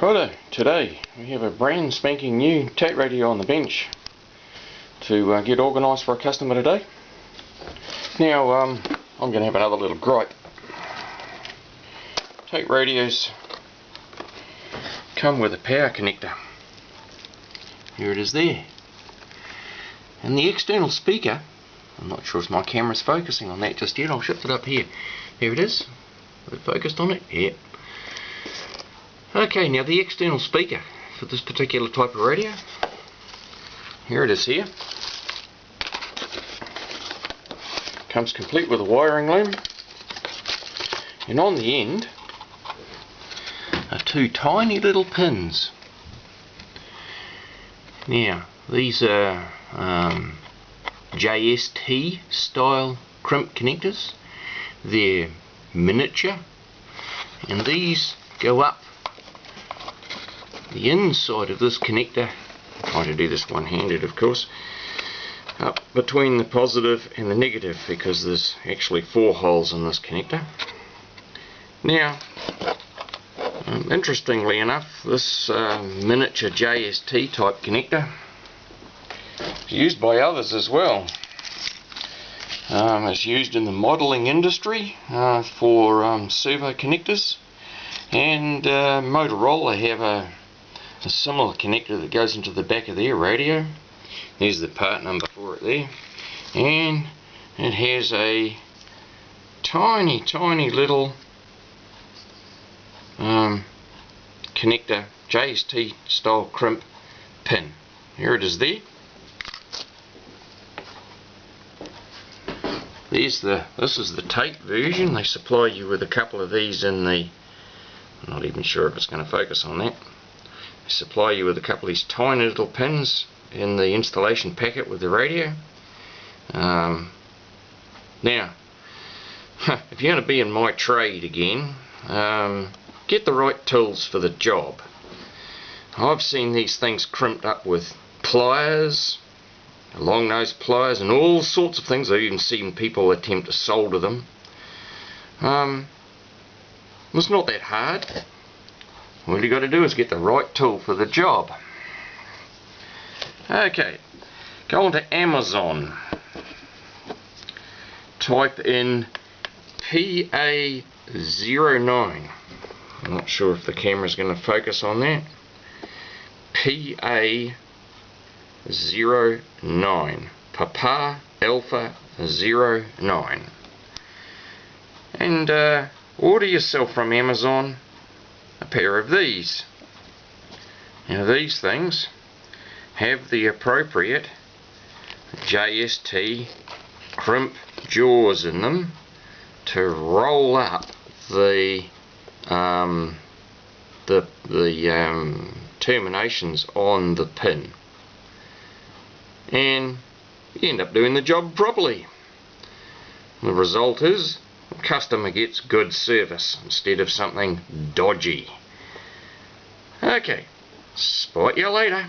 Righto, today we have a brand spanking new Tait radio on the bench to get organised for a customer today. Now I'm going to have another little gripe. Tait radios come with a power connector. Here it is there. And the external speaker, I'm not sure if my camera's focusing on that just yet, I'll shift it up here. Here it is. Is it focused on it? Yeah. Okay, now the external speaker for this particular type of radio, here it is here. Comes complete with a wiring loom, and on the end are two tiny little pins. Now these are JST style crimp connectors. They're miniature, and these go up the inside of this connector. I'm trying to do this one-handed, of course, up between the positive and the negative, because there's actually 4 holes in this connector. Now, interestingly enough, this miniature JST type connector is used by others as well. It's used in the modelling industry for servo connectors, and Motorola have a similar connector that goes into the back of their radio. There's the part number for it there, and it has a tiny little connector, JST style crimp pin. Here it is there. This is the Tait version. They supply you with a couple of these in the, I'm not even sure if it's going to focus on that. They supply you with a couple of these tiny little pins in the installation packet with the radio. Now, if you're going to be in my trade again, get the right tools for the job. I've seen these things crimped up with pliers, long nose pliers, and all sorts of things. I've even seen people attempt to solder them. It's not that hard. All you got to do is get the right tool for the job. Okay, go on to Amazon, type in PA-09. I'm not sure if the camera's going to focus on that. PA-09, Papa Alpha 09, and order yourself from Amazon a pair of these. Now these things have the appropriate JST crimp jaws in them to roll up the terminations on the pin, and you end up doing the job properly. The result is the customer gets good service instead of something dodgy. Okay, spot you later.